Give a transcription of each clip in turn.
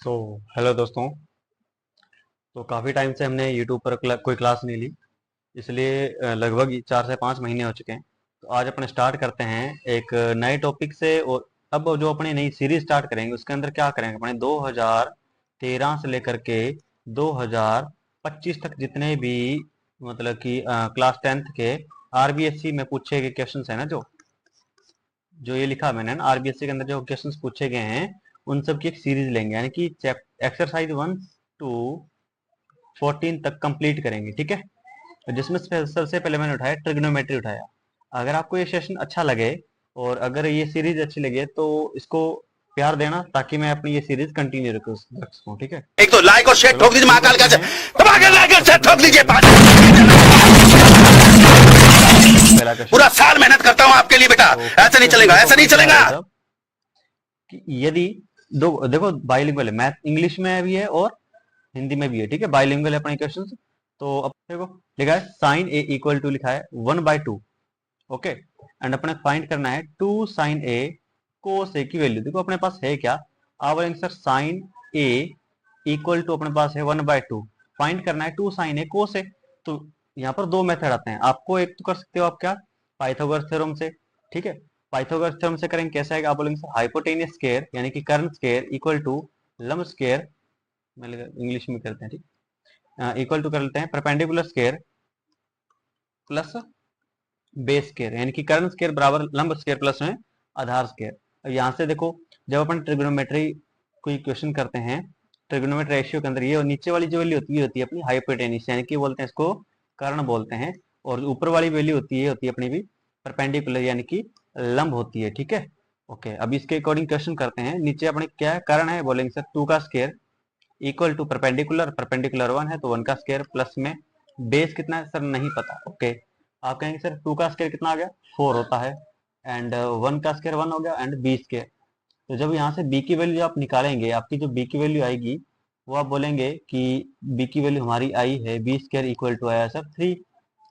So hello दोस्तों। तो काफ़ी टाइम से हमने यूट्यूब पर कोई क्लास नहीं ली, इसलिए लगभग 4 से 5 महीने हो चुके हैं। तो आज अपन स्टार्ट करते हैं एक नए टॉपिक से। और अब जो अपनी नई सीरीज स्टार्ट करेंगे उसके अंदर क्या करेंगे, अपने 2013 से लेकर के 2025 तक जितने भी मतलब कि क्लास 10th के आरबीएससी में पूछे गए क्वेश्चंस हैं ना, जो ये लिखा मैंने ना, आरबीएससी के अंदर जो क्वेश्चंस पूछे गए हैं उन सब की एक सीरीज लेंगे, यानी कि एक्सरसाइज 1 to 14 तक कंप्लीट करेंगे। ठीक है, तो जिसमें सबसे पहले मैंने उठाया ट्रिग्नोमेट्री उठाया। अगर आपको ये सेशन अच्छा लगे और अगर ये सीरीज अच्छी लगे तो इसको प्यार देना, ताकि मैं अपनी ये सीरीज कंटिन्यू रख सकूं। ठीक है, एक तो लाइक और शेयर चलो ठोक दीजिए शुरू महाकाल करते का से हैं। दबा के मैं लाइक और आपको शेयर सबसे ठोक पहले दीजिए पहला क्वेश्चन। पूरा साल मेहनत करता हूं आपके लिए बेटा। तो फर्स्ट ऐसे नहीं क्वेश्चन चलेगा, देखो ऐसे नहीं अपन क्या चलेगा। है सब, कि यदि दो देखो बाइलिंगुअल है, मैथ इंग्लिश में भी है और हिंदी में भी है। ठीक है, बाइलिंगुअल है अपने क्वेश्चन। तो अब देखो लिखा है साइन ए इक्वल टू, लिखा है 1/2। ओके, एंड अपने फाइंड करना है 2 sin a cos a की वैल्यू। देखो अपने पास है क्या, आप बोलेंगे sir sine A equal to अपने पास है 1/2, फाइंड करना है 2 sin a cos a। तो यहाँ पर दो मेथड आते हैं, आपको एक तो कर सकते हो आप क्या, पाइथागोरस थ्योरम से। ठीक है, पाइथागोरस थ्योरम से करेंगे, कैसा है आप बोलेंगे सर हाइपोटेनियस स्क्वायर यानी कि कर्ण स्क्वायर इक्वल टू लंब स्क्वायर, इंग्लिश में करते हैं। ठीक, इक्वल टू कर लेते हैं perpendicular square plus base square, यानी कि कर्ण स्क्वायर बराबर लंब स्क्वायर प्लस में आधार स्क्वायर। अब यहाँ से देखो, जब अपन ट्रिग्नोमेट्री कोई क्वेश्चन करते हैं, ट्रिग्नोमेट्री रेशियो के अंदर ये नीचे वाली जो वैल्यू होती है अपनी हाइपोटेनिस, यानी कि बोलते हैं इसको कर्ण बोलते हैं। और ऊपर वाली वैल्यू होती है अपनी भी परपेंडिकुलर, यानी कि लंब होती है। ठीक है, ओके, अब इसके अकॉर्डिंग क्वेश्चन करते हैं। नीचे अपने क्या है, कर्ण है, बोलेंगे सर 2 का square equal to perpendicular, perpendicular 1 है तो 1 का स्क्वायर प्लस में बेस कितना है सर नहीं पता। ओके, आप कहेंगे सर 2 का स्क्वायर कितना आ गया, 4 होता है, एंड 1 का स्क्वायर 1 हो गया, एंड बी स्क्वायर। तो जब यहाँ से बी की वैल्यू आप निकालेंगे, आपकी जो बी की वैल्यू आएगी वो आप बोलेंगे कि बी की वैल्यू हमारी आई है बी स्क्वायर इक्वल टू आया sir 3।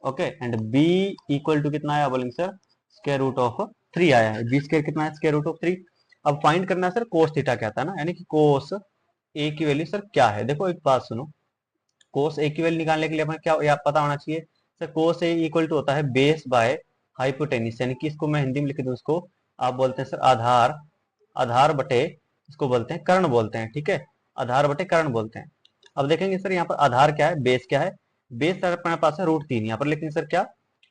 Okay, and B equal to कितना आया, बोलेंगे सर स्क्वायर रूट ऑफ 3 आया है। बी स्क्वायर कितना है, स्क्वायर रूट ऑफ 3। अब फाइंड करना है सर कोस थीटा क्या था ना, यानी कि कोस ए की वैल्यू सर क्या है। देखो एक बात सुनो, कोस ए की वैल्यू निकालने के लिए हमें क्या पता होना चाहिए sir, cos A equal to होता है बेस बाय हाइपोटेनिस, यानी कि इसको मैं हिंदी में लिख दूं, इसको आप बोलते हैं सर आधार, आधार बटे इसको बोलते हैं कर्ण बोलते हैं। ठीक है, आधार बटे कर्ण बोलते हैं। अब देखेंगे सर यहाँ पर आधार क्या है, बेस क्या है। बेस सर अपने पास है √3, यहाँ पर लिखेंगे सर क्या,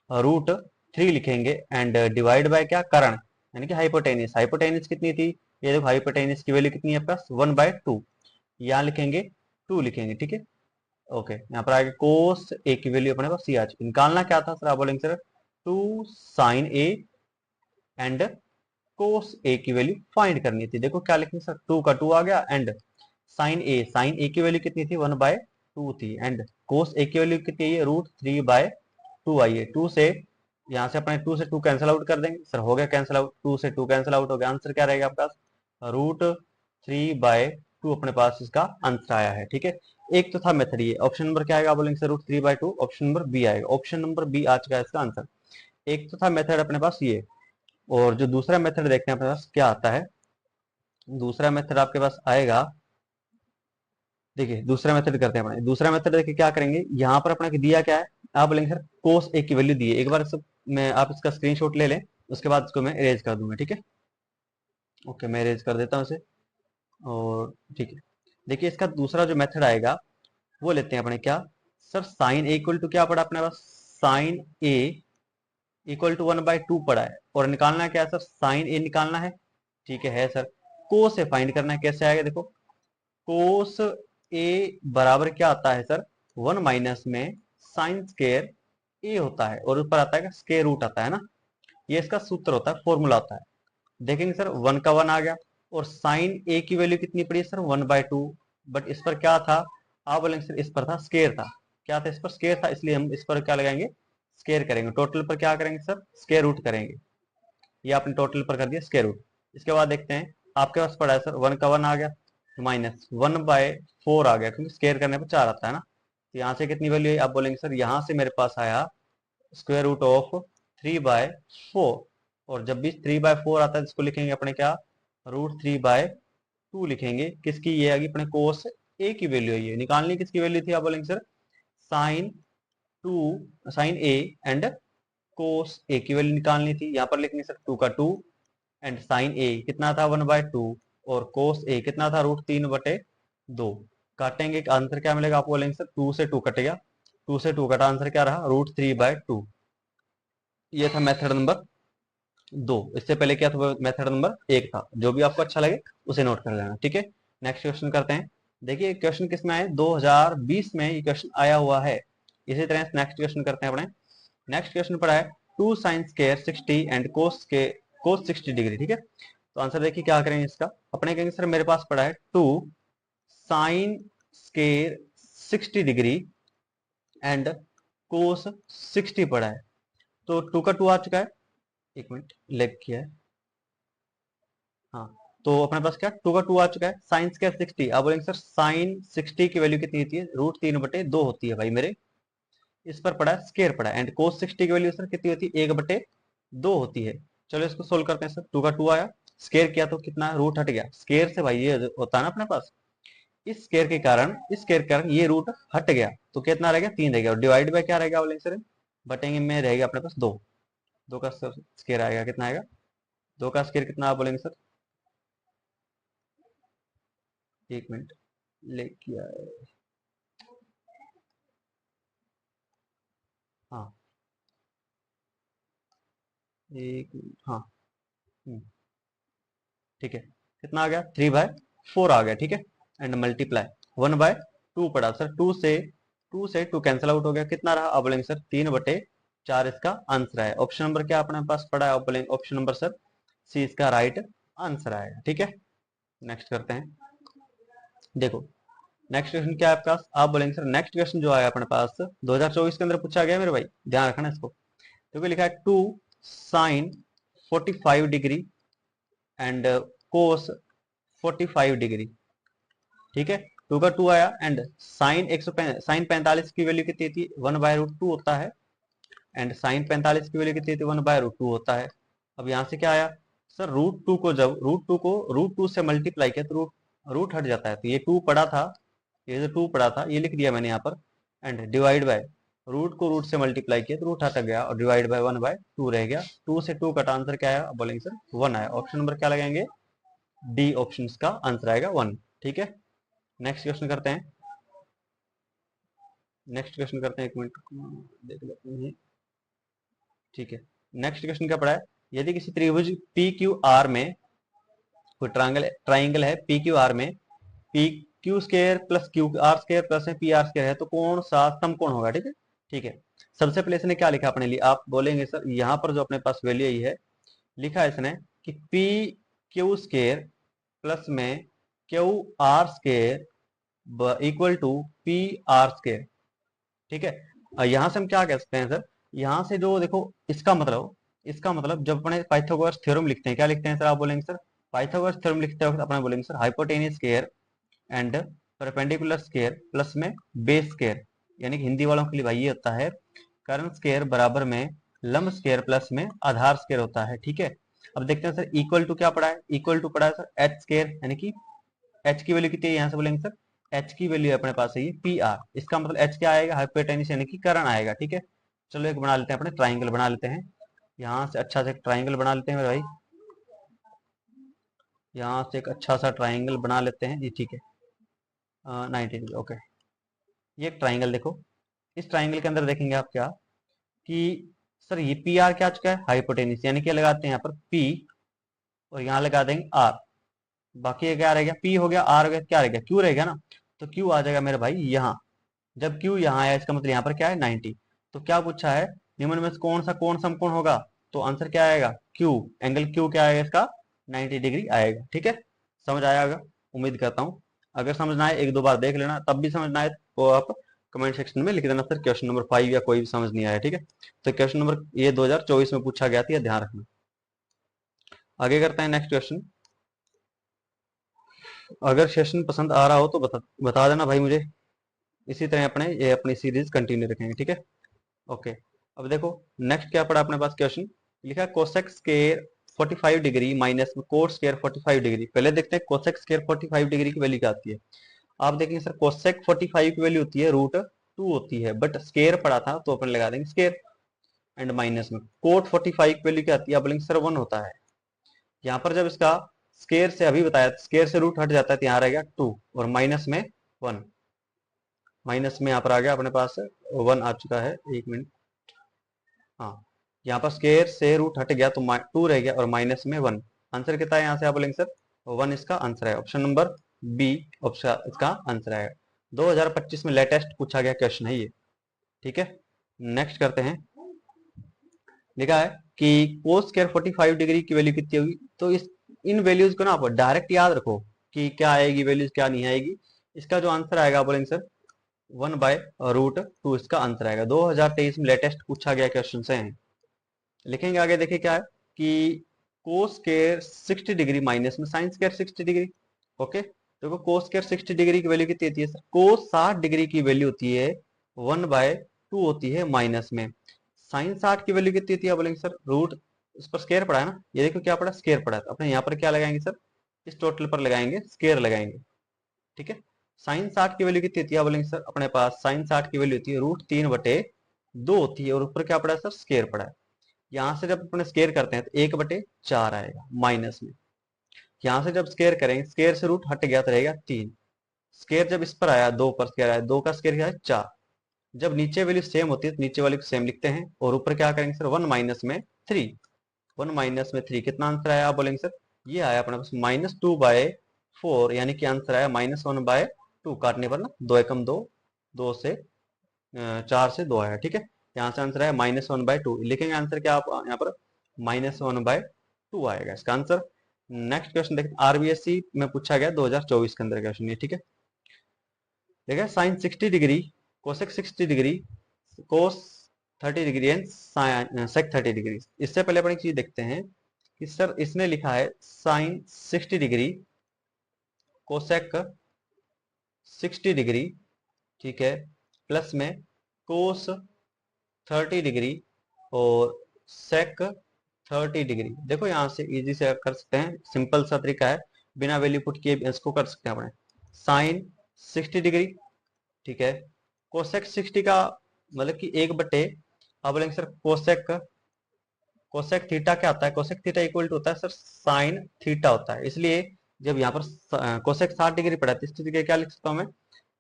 √3 लिखेंगे, एंड डिवाइड बाय क्या, कर्ण यानी कि हाइपोटेनिस। हाइपोटेनिस कितनी थी, ये देखो हाइपोटेनिस की वैल्यू कितनी है आपके पास 1/2, यहाँ लिखेंगे 2 लिखेंगे। ठीक है, ओके, यहाँ पर आगे कोस ए की वैल्यू अपने पास सी आ चुकी। निकालना क्या था सर, आप बोलेंगे sir 2 sin a and cos A की वैल्यू फाइंड करनी थी। देखो क्या लिखेंगे सर, 2 का 2 आ गया, एंड साइन ए की वैल्यू कितनी थी, 1/2 थी, एंड कोस ए की वैल्यू कितनी है, √3/2 आई है। 2 से यहाँ से अपने 2 से 2 कैंसिल आउट कर देंगे सर, हो गया कैंसिल आउट, 2 से 2 कैंसिल आउट हो गया, आंसर क्या रहेगा आपका, √3/2 अपने पास इसका आंसर आया है। ठीक है, एक तो था मेथड ये, ऑप्शन नंबर क्या आएगा, बोलेंगे सर √3/2, ऑप्शन नंबर बी आएगा, ऑप्शन नंबर बी आ चुका है इसका आंसर। एक तो था मेथड अपने पास ये, और जो दूसरा मेथड देखते हैं अपने पास क्या आता है। दूसरा मेथड आपके पास आएगा, देखिए दूसरा मेथड करते हैं अपने। दूसरा मेथड देखिए क्या करेंगे, यहाँ पर अपने दिया क्या है, आप बोलेंगे सर कोस ए की वैल्यू दी है। एक बार सब मैं आप इसका स्क्रीनशॉट ले लें, उसके बाद इसको मैं इरेज कर दूंगा। ठीक है, ओके, मैं इरेज कर देता हूँ इसे। और ठीक है, देखिए इसका दूसरा जो मेथड आएगा वो लेते हैं अपने क्या, sir sine A equal to क्या पड़ा अपने पास, साइन ए इक्वल टू 1/2 पड़ा है, और निकालना क्या है सर, साइन ए निकालना है। ठीक है सर, कोस ए फाइंड करना है, कैसे आएगा देखो, कोस ए बराबर क्या आता है सर, 1 माइनस में साइन स्केयर ए होता है, और ऊपर आता है स्केयर रूट आता है ना, ये इसका सूत्र होता है, फॉर्मूला होता है। देखेंगे सर 1 का 1 आ गया, और साइन ए की वैल्यू कितनी पड़ी है सर 1/2, बट इस पर क्या था, आप बोलेंगे सर इस पर था स्केयर था, क्या था इस पर स्केयर था, इसलिए हम इस पर क्या लगाएंगे, स्केयर करेंगे। टोटल पर क्या करेंगे सर, स्केयर रूट करेंगे। ये आपने टोटल पर कर दिया स्केयर रूट। इसके बाद देखते हैं आपके पास पड़ा है सर 1 का 1 आ गया, माइनस 1/4 आ गया, क्योंकि स्केयर करने पर 4 आता है ना। तो यहाँ से कितनी वैल्यू है, आप बोलेंगे सर यहाँ से मेरे पास आया स्क्वायर रूट ऑफ 3/4, और जब भी 3/4 आता है इसको लिखेंगे अपने क्या, √3/4। 2 लिखेंगे, किसकी ये आएगी अपने कोस ए की वैल्यू है, ये निकालनी किसकी वैल्यू थी, आप बोलेंगे sir sine 2 sine A and cos A की वैल्यू निकालनी थी। यहाँ पर लिखेंगे सर 2 का 2 एंड साइन ए कितना था 1/2 और कोस ए कितना था √3/2। काटेंगे आंसर क्या मिलेगा, आपको बोलेंगे सर 2 से 2 कटेगा, 2 से 2 कटा आंसर क्या रहा √3/2। ये था मेथड नंबर 2। इससे पहले क्या था मेथड नंबर 1 था। जो भी आपको अच्छा लगे उसे नोट कर लेना, ठीक है। नेक्स्ट क्वेश्चन करते हैं। देखिए क्वेश्चन किसमें आया 2020 में ये क्वेश्चन आया हुआ है। इसी तरह नेक्स्ट क्वेश्चन करते हैं अपने। नेक्स्ट क्वेश्चन पड़ा है 2 sin square 60 and cos 60 degree, ठीक है। तो आंसर देखिए क्या करेंगे इसका, अपने कहेंगे सर मेरे पास पड़ा है 2 sin स्क्वायर 60 डिग्री एंड कोस 60 पड़ा है। तो 2 का 2 आ चुका है, एक मिनट लेग किया है, हाँ। तो अपने पास क्या 2 का 2 आ चुका है, साइन स्क्वायर 60। अब बोलेंगे सर साइन 60 की वैल्यू कितनी होती है √3/2 होती है भाई मेरे। इस पर पड़ा है स्क्वायर पड़ा है एंड कोस 60 की वैल्यू सर कितनी होती है 1/2 होती है। चलो इसको सोल्व करते हैं सर। 2 का 2 आया, स्क्वायर किया तो कितना रूट हट गया, स्क्वायर से भाई ये होता है ना अपने पास, इस स्क्वायर के कारण ये रूट हट गया तो कितना रह गया 3 रह गया, और डिवाइड बाय क्या रहेगा बोलेंगे सर बटेंगे में रहेगा अपने पास 2। 2 का स्क्वायर आएगा कितना आएगा, 2 का स्क्वायर कितना आप बोलेंगे सर, एक मिनट ले किया है, हाँ एक मिनट, हाँ ठीक है। कितना आ गया 3/4 आ गया, ठीक है। एंड मल्टीप्लाई 1/2 पड़ा सर, 2 से 2 कैंसिल आउट हो गया, कितना रहा अब बोलेंगे सर 3/4 इसका आंसर है। ऑप्शन नंबर क्या अपने पास पड़ा है, अब बोलेंगे ऑप्शन नंबर सर सी इसका राइट आंसर आएगा, ठीक है। नेक्स्ट करते हैं। देखो नेक्स्ट क्वेश्चन क्या है आपके पास, आप बोलेंगे सर नेक्स्ट क्वेश्चन जो आया अपने पास 2024 के अंदर पूछा गया मेरे भाई, ध्यान रखना इसको। क्योंकि लिखा है 2 sin 45 degree and cos 45 degree, ठीक है। 2 का 2 आया एंड साइन 45 की वैल्यू कितनी थी 1/√2 होता है एंड साइन 45 की वैल्यू कितनी थी 1/√2 होता है। अब यहाँ से क्या आया सर √2 को जब √2 से मल्टीप्लाई किया तो रूट हट जाता है, तो ये 2 पड़ा था, ये जो 2 पड़ा था ये लिख दिया मैंने यहाँ पर एंड डिवाइड बाय रूट को रूट से मल्टीप्लाई किया तो रूट हट गया और डिवाइड बाय 1/2 रह गया। 2 से 2 कटा आंसर क्या आया बोलेंगे सर 1 आया। ऑप्शन नंबर क्या लगाएंगे डी ऑप्शन का आंसर आएगा 1, ठीक है। नेक्स्ट क्वेश्चन करते हैं। नेक्स्ट क्वेश्चन करते हैं, एक मिनट देख लेते हैं, ठीक है। नेक्स्ट क्वेश्चन क्या पड़ा है, यदि किसी त्रिभुज पी क्यू आर में कोई ट्राइंगल है पी क्यू आर में P Q square plus Q R square plus में पी आर स्क्वायर है तो कौन सा समकोण होगा, ठीक है। ठीक है, सबसे पहले इसने क्या लिखा अपने लिए, आप बोलेंगे सर यहाँ पर जो अपने पास वैल्यू आई है लिखा है इसने कि पी क्यू स्क्वायर प्लस में Q R square equal to P R square, ठीक है। यहाँ से हम क्या कह सकते हैं सर, यहाँ से जो देखो इसका मतलब जब अपने पाइथागोरस थ्योरम लिखते हैं क्या लिखते हैं सर, आप बोलेंगे सर पाइथागोरस थ्योरम लिखते वक्त अपने बोलेंगे sir hypotenuse square and perpendicular square plus में बेस स्क्वायर, यानी कि हिंदी वालों के लिए भाई ये होता है कर्ण स्क्वायर बराबर में लंब स्क्वायर प्लस में आधार स्क्वायर होता है, ठीक है। अब देखते हैं सर इक्वल टू क्या पड़ा है, इक्वल टू पड़ा है सर एच स्क्वायर, यानी कि एच की वैल्यू कितनी है यहाँ से बोलेंगे सर एच की वैल्यू अपने पास है ये पी आर, इसका मतलब एच क्या आएगा हाइपोटेनियस यानी कि कर्ण आएगा, ठीक है। चलो एक बना लेते हैं अपने ट्राइंगल बना लेते हैं, यहाँ से अच्छा से ट्राइंगल बना लेते हैं मेरे भाई, यहाँ से एक अच्छा सा ट्राइंगल बना लेते हैं जी, ठीक है। 90 डिग्री, ओके। ये एक ट्राइंगल देखो, इस ट्राइंगल के अंदर देखेंगे आप क्या कि सर ये पी आर क्या आ चुका है हाइपोटेनिस, यानी कि लगाते हैं यहाँ पर पी और यहाँ लगा देंगे आर, बाकी ये क्या रहेगा पी हो गया आर हो गया, क्या रहेगा क्यू रहेगा ना, तो क्यू आ जाएगा मेरे भाई यहाँ। जब क्यू यहाँ आया इसका मतलब यहाँ पर क्या है 90। तो क्या पूछा है निम्न में से कौन सा कोण समकोण होगा, तो आंसर क्या आएगा क्यू, एंगल क्यू क्या आएगा इसका 90 डिग्री आएगा, ठीक है। समझ आया होगा उम्मीद करता हूँ, अगर समझना है एक दो बार देख लेना, तब भी समझना है तो आप कमेंट सेक्शन में लिख देना सर क्वेश्चन नंबर 5 या कोई भी समझ नहीं आया, ठीक है। तो क्वेश्चन नंबर ये 2024 में पूछा गया था, ये ध्यान रखना। आगे करते हैं नेक्स्ट क्वेश्चन। अगर सेशन पसंद आ रहा हो तो बता देना भाई मुझे, इसी तरह अपनी सीरीज कंटिन्यू रखेंगे, ठीक है। ओके, अब देखो नेक्स्ट क्या पड़ा अपने पास क्वेश्चन, लिखा है कोसेक स्क्वायर 45 डिग्री माइनस में कोट स्क्वायर 45 डिग्री। पहले देखते हैं कोसेक स्क्वायर 45 डिग्री की वैल्यू क्या आती है। आप देखेंगे सर कोसेक 45 की वैल्यू होती है √2 होती है, बट स्क्वायर पड़ा था तो अपन लगा देंगे स्क्वायर, एंड माइनस में कोट 45 की वैल्यू क्या आती है, आप बोलेंगे सर 1 होता है। यहाँ पर जब इसका स्क्वायर से अभी बताया स्क्वायर से रूट हट जाता है तो यहाँ रहेगा 2 और माइनस में 1, माइनस में यहाँ पर आ गया अपने पास 1 आ चुका है। 1 मिनट, हाँ यहाँ पर स्क्वायर से रूट हट गया तो 2 रह गया और माइनस में 1। आंसर कितना है यहाँ से आप बोलेंगे सर 1 इसका आंसर है। ऑप्शन नंबर बी ऑप्शन इसका आंसर है। 2025 में लेटेस्ट पूछा गया क्वेश्चन है ये, ठीक है। नेक्स्ट करते हैं। लिखा है कि कोस स्क्वायर 45 डिग्री की वैल्यू कितनी होगी, तो इन वैल्यूज को ना आप डायरेक्ट याद रखो कि क्या आएगी वैल्यूज क्या नहीं आएगी। इसका जो आंसर आएगा बोलेंगे सर 1/√2 इसका आंसर आएगा। 2023 में लेटेस्ट पूछा गया क्वेश्चन से है। लिखेंगे आगे, देखिए क्या है कि कोस स्क्वायर 60 डिग्री माइनस में साइन स्क्वायर 60 डिग्री। ओके, देखो कोस स्क्वायर 60 डिग्री की वैल्यू कितनी होती है सर, कोस 60 डिग्री की वैल्यू होती है 1/2 होती है माइनस में। साइन 60 की वैल्यू कितनी होती है बोलेंगे सर रूट, इस पर स्क्वायर पड़ा है ना, ये देखो क्या पड़ा स्क्वायर पड़ा है, तो अपने यहाँ पर क्या लगाएंगे सर, इस टोटल पर लगाएंगे स्क्वायर लगाएंगे, ठीक है। साइन 60 की वैल्यू कितनी होती है बोलेंगे सर, अपने पास साइन 60 की वैल्यू होती है √3/2 होती है और ऊपर क्या पड़ा है सर स्क्वायर पड़ा है। यहाँ से जब अपने स्क्वायर करते हैं तो 1/4 आएगा माइनस में। यहाँ से जब स्क्वायर करेंगे स्क्वायर से रूट हट गया तो रहेगा 3। स्क्वायर जब इस पर आया 2 पर स्क्वायर आया, 2 का स्क्वायर क्या है 4। जब नीचे वैल्यू सेम होती है तो नीचे वाली को सेम लिखते हैं और ऊपर क्या करेंगे सर 1 माइनस में 3। 1 माइनस में 3 कितना आंसर आया आप बोलेंगे सर, ये आया अपने पास -2/4, यानी कि आंसर आया -1/2। काटने पर ना 2 एकम 2, 2 से 4 से 2 आया, ठीक है। यहाँ से आंसर आया -1/2। लिखेंगे आंसर क्या आप यहाँ पर -1/2 आएगा इसका आंसर। नेक्स्ट क्वेश्चन देखते हैं, आरबीएससी में पूछा गया 2024 के अंदर क्वेश्चन ये, ठीक है। देखिए sine 60 degree, cosec 60 degree, cos 30 degree and sec 30 degree. इससे पहले अपन एक चीज देखते हैं कि सर इसने लिखा है साइन 60 डिग्री, कोसेक 60 डिग्री, ठीक है, प्लस में कोस 30 डिग्री और सेक 30 डिग्री। देखो यहाँ से इजी से कर सकते हैं, सिंपल सा तरीका है, बिना वैल्यू पुट किए इसको कर सकते हैं अपने। साइन 60 डिग्री, ठीक है, कोसेक 60 का मतलब कि 1/, अब बोलेंगे सर कोसेक थीटा क्या होता है, कोसेक थीटा इक्वल टू होता है सर साइन थीटा होता है। इसलिए जब यहाँ पर कोसेक 60 डिग्री पड़ा है तो इस जगह क्या लिख सकता हूँ मैं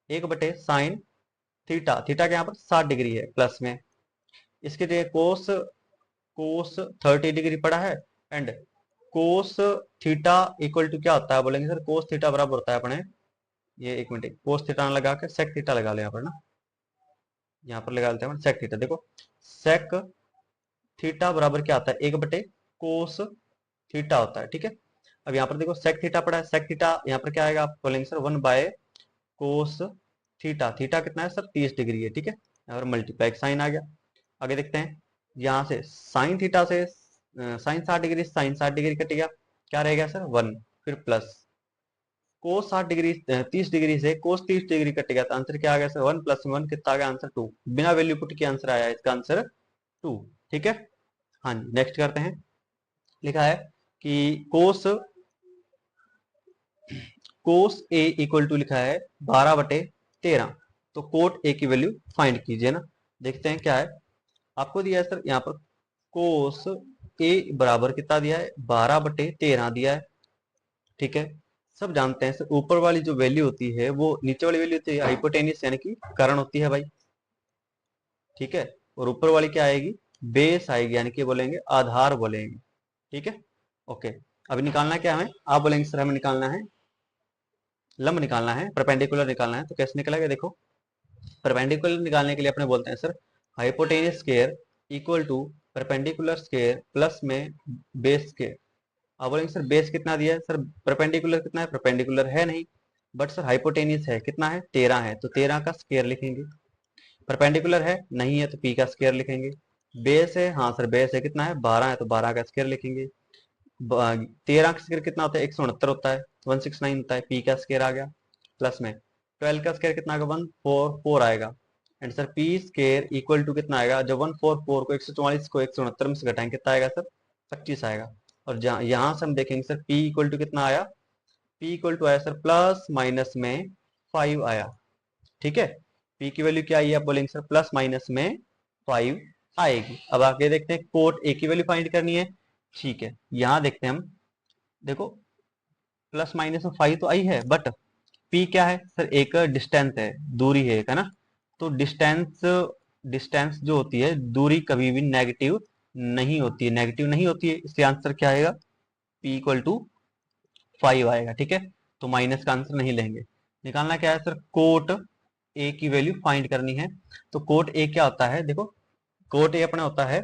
1/साइन थीटा, थीटा के यहाँ पर 60 डिग्री है प्लस में, इसके लिए कोस 30 डिग्री पड़ा है and cos theta equal to क्या होता है बोलेंगे सर, कोस थीटा बराबर होता है अपने ये, 1 मिनट, कोस थीटा लगा के सेक थीटा लगा ले यहाँ पर ना, यहाँ पर लगा लेते हैं सेक थीटा। देखो सेक थीटा बराबर क्या आता है 1/कोस थीटा होता है, ठीक है। अब यहाँ पर देखो सेक थीटा पड़ा है, सेक थीटा यहाँ पर क्या आएगा आप बोलेंगे सर 1/कोस थीटा, थीटा कितना है सर 30 डिग्री है, ठीक है, और मल्टीप्लाई साइन आ गया। आगे देखते हैं, यहाँ से साइन थीटा से sine 60 degree sine 60 degree cut गया, क्या रहेगा सर 1, फिर प्लस कोस 60 डिग्री 30 डिग्री से कोस 30 डिग्री कट गया तो आंसर क्या आ गया सर 1 + 1 कितना आ गया आंसर 2। बिना वैल्यू पुट के आंसर आया इसका आंसर 2, ठीक है। हाँ जी नेक्स्ट करते हैं। लिखा है कि कोस ए इक्वल टू लिखा है 12/13, तो कोट ए की वैल्यू फाइंड कीजिए ना। देखते हैं क्या है, आपको दिया है सर यहाँ पर कोस ए बराबर कितना दिया है 12/13 दिया है, ठीक है। सब जानते हैं सर ऊपर वाली जो वैल्यू होती है वो नीचे वाली वैल्यू होती है हाइपोटेनियस यानी कि कर्ण होती है भाई, ठीक है, और ऊपर वाली क्या आएगी बेस आएगी यानी कि बोलेंगे आधार बोलेंगे, ठीक है। ओके, अभी निकालना क्या हमें, आप बोलेंगे सर हमें निकालना है लंब निकालना है, परपेंडिकुलर निकालना है, तो कैसे निकलेगा देखो। परपेंडिकुलर निकालने के लिए अपने बोलते हैं sir hypotenuse square equal to perpendicular square plus में बेस स्क्वायर। आप बोलेंगे सर बेस कितना दिया है, सर परपेंडिकुलर कितना है, परपेंडिकुलर है नहीं, बट सर हाइपोटेनियस है, कितना है 13 है, तो 13 का स्क्वायर लिखेंगे। परपेंडिकुलर है नहीं है तो p का स्क्वायर लिखेंगे। बेस है, हाँ सर बेस है, कितना है 12 है, तो 12 का स्क्वायर लिखेंगे। 13 का स्क्वायर कितना होता है 169 होता है, 169 होता है, p का स्क्वायर आ गया, प्लस में 12 का स्क्वायर कितना आएगा 144 आएगा, and sir p square equal to कितना आएगा, जब 144 को 144 को 169 में से घटाएंगे कितना आएगा सर 25 आएगा। और यहाँ से हम देखेंगे सर p इक्वल टू कितना आया, p इक्वल टू आया सर प्लस माइनस में 5 आया। ठीक है, p की वैल्यू क्या आई है, आप बोलेंगे सर प्लस माइनस में 5 आएगी। अब आगे देखते हैं कोट a की वैल्यू फाइंड करनी है। ठीक है, यहाँ देखते हैं हम, देखो प्लस माइनस में 5 तो आई है, बट p क्या है सर, एक डिस्टेंस है, दूरी है एक, है ना। तो डिस्टेंस डिस्टेंस जो होती है, दूरी कभी भी नेगेटिव नहीं होती है, नेगेटिव नहीं होती है, इसलिए आंसर क्या आएगा, p इक्वल टू 5 आएगा। ठीक है, तो माइनस का आंसर नहीं लेंगे। निकालना क्या है सर, कोट a की वैल्यू फाइंड करनी है। तो कोट a क्या होता है, देखो कोट a अपना होता है,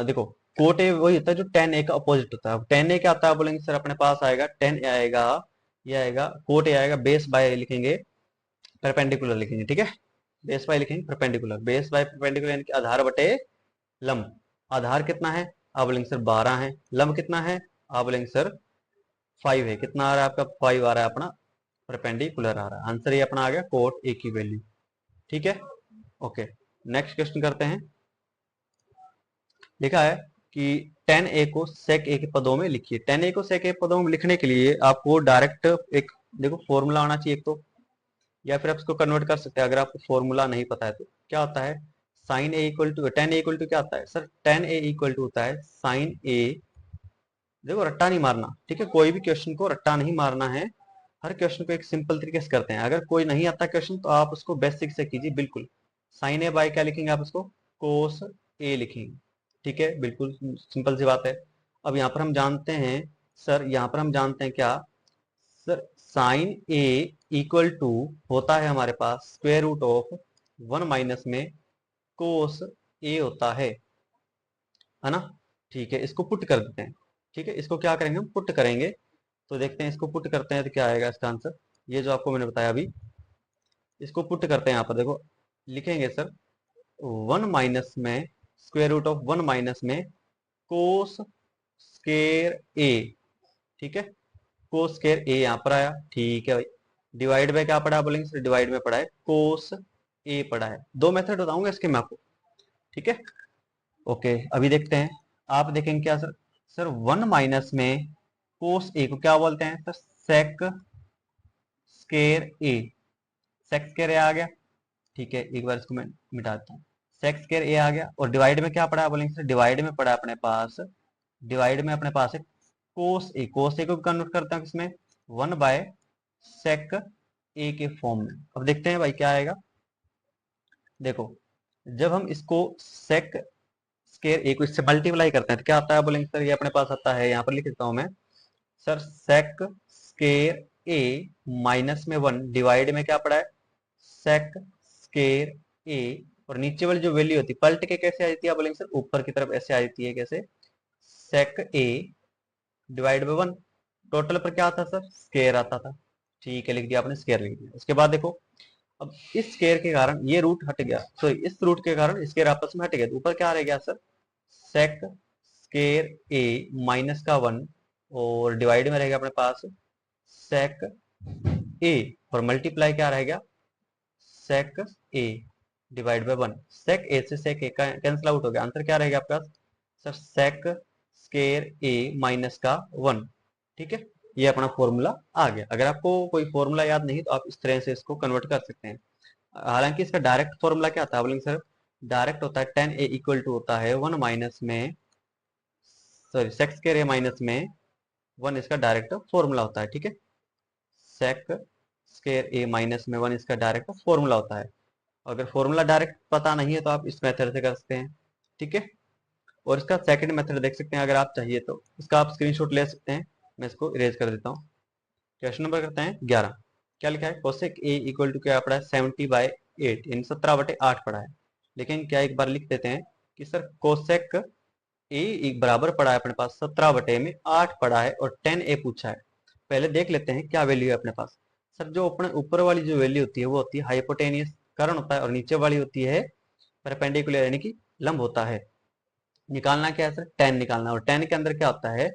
देखो कोट ए वही होता है जो टेन ए का अपोजिट होता है। टेन ए क्या होता है बोलेंगे सर, अपने पास आएगा टेन ए आएगा, ये आएगा कोट ए आएगा बेस बाय लिखेंगे, परपेंडिकुलर लिखेंगे। ठीक है, बेस बाय लिखेंगे परपेंडिकुलर, बेस बाय परपेंडिकुलर यानी कि आधार बटे लंब। आधार कितना है, आप बोलेंगे सर 12 है, लंब कितना है, आप बोलेंगे सर 5 है। कितना आ रहा है आपका, 5 आ रहा है अपना, परपेंडिकुलर आ रहा है। आंसर ये अपना आ गया कोट ए की वैल्यू। ठीक है, ओके नेक्स्ट क्वेश्चन करते हैं। लिखा है कि टेन ए को सेक ए के पदों में लिखिए। टेन ए को सेक ए पदों में लिखने के लिए आपको डायरेक्ट एक देखो फॉर्मूला आना चाहिए एक तो, या फिर आप इसको कन्वर्ट कर सकते हैं अगर आपको फॉर्मूला नहीं पता है तो। क्या होता है, sine A equal to tan A equal to क्या होता है sir, tan A equal to होता है साइन ए। देखो रट्टा नहीं मारना, ठीक है, कोई भी क्वेश्चन को रट्टा नहीं मारना है, हर क्वेश्चन को एक सिंपल तरीके से करते हैं। अगर कोई नहीं आता क्वेश्चन तो आप उसको बेसिक से कीजिए बिल्कुल। साइन ए बाय क्या लिखेंगे आप उसको, कोस ए लिखेंगे। ठीक है, बिल्कुल सिंपल सी बात है। अब यहाँ पर हम जानते हैं सर, यहाँ पर हम जानते हैं क्या sir, sine A equal to होता है हमारे पास स्क्वायर रूट ऑफ 1 माइनस में कोस ए होता है ना। ठीक है, इसको पुट कर देते हैं। ठीक है, इसको क्या करेंगे हम, पुट करेंगे। तो देखते हैं इसको पुट करते हैं तो क्या आएगा इसका आंसर, ये जो आपको मैंने बताया अभी, इसको पुट करते हैं। यहाँ पर देखो लिखेंगे सर 1 माइनस में स्क्वायर रूट ऑफ 1 माइनस में कोस स्केयर ए। ठीक है, कोस स्केयर ए यहाँ पर आया। ठीक है भाई, डिवाइड बाय क्या पड़ा बोलेंगे सर, डिवाइड में पड़ा है कोस ए पड़ा है। दो मेथड बताऊंगा इसके मैं आपको। ठीक है, ओके अभी देखते हैं। आप देखेंगे क्या सर, सर 1 माइनस में कोस ए को क्या बोलते हैं सर, सेक स्केयर ए। सेक स्केयर ए आ गया। ठीक है, एक बार इसको मैं मिटा देता हूँ। सेक स्केयर ए आ गया, और डिवाइड में क्या पड़ा है बोलेंगे सर, डिवाइड में पड़ा अपने पास, डिवाइड में अपने पास है कोस ए। कोस ए को कन्वर्ट करता हूँ किसमें, 1 बाय सेक ए के फॉर्म में। अब देखते हैं भाई क्या आएगा। देखो जब हम इसको सेक स्केयर ए को इससे मल्टीप्लाई करते हैं तो क्या आता है बोलेंगे सर, ये अपने पास आता है, यहाँ पर लिख देता हूं मैं सर, सेक स्केयर ए माइनस में 1 डिवाइड में क्या पड़ा है सेक स्केयर ए, और नीचे वाली जो वैल्यू होती है पलट के कैसे आ जाती है बोलेंगे सर, ऊपर की तरफ ऐसे आ जाती है, कैसे, सेक ए डिवाइड बाय 1। टोटल पर क्या आता सर, स्केयर आता था। ठीक है, लिख दिया आपने, स्केयर लिख दिया। उसके बाद देखो अब इस स्केयर के कारण ये रूट हट गया, सॉरी इस रूट के कारण स्केयर आपस में हट गया, तो ऊपर क्या रह गया सर, सेक स्केयर ए माइनस का 1, और डिवाइड में रहेगा अपने पास सेक ए, और मल्टीप्लाई क्या रहेगा सेक ए डिवाइड बाय 1। सेक ए से सेक ए का कैंसिल आउट हो गया, आंसर क्या रहेगा आपका सर, सेक स्केयर ए माइनस का 1। ठीक है, ये अपना फॉर्मूला आ गया। अगर आपको कोई फॉर्मूला याद नहीं तो आप इस तरह से इसको कन्वर्ट कर सकते हैं। हालांकि इसका डायरेक्ट फॉर्मूला क्या था बोलेंगे सर, डायरेक्ट होता है टेन ए इक्वल टू होता है 1 माइनस में, सॉरी सेक स्केयर ए माइनस में 1, इसका डायरेक्ट फॉर्मूला होता है। ठीक है, सेक स्केयर ए माइनस में 1 इसका डायरेक्ट फॉर्मूला होता है। अगर फॉर्मूला डायरेक्ट पता नहीं है तो आप इस मेथड से कर सकते हैं। ठीक है, और इसका सेकंड मेथड देख सकते हैं अगर आप चाहिए तो, इसका आप स्क्रीनशॉट ले सकते हैं। मैं इसको इरेज कर देता हूँ। क्वेश्चन नंबर करते हैं 11। क्या लिखा है, कोसेक ए इक्वल टू क्या पड़ा है 70/8 यानी 17/8 पड़ा है। लेकिन क्या एक बार लिख देते हैं कि सर कोसेक ए बराबर पड़ा है अपने पास 17/8 पड़ा है, और 10a पूछा है। पहले देख लेते हैं क्या वैल्यू है अपने पास। सर जो अपने ऊपर वाली जो वैल्यू होती है वो होती है हाइपोटेनियस कर्ण होता है, और नीचे वाली होती है परपेंडिकुलर यानी कि लंब होता है। निकालना क्या है सर, 10 निकालना, और 10 के अंदर क्या होता है,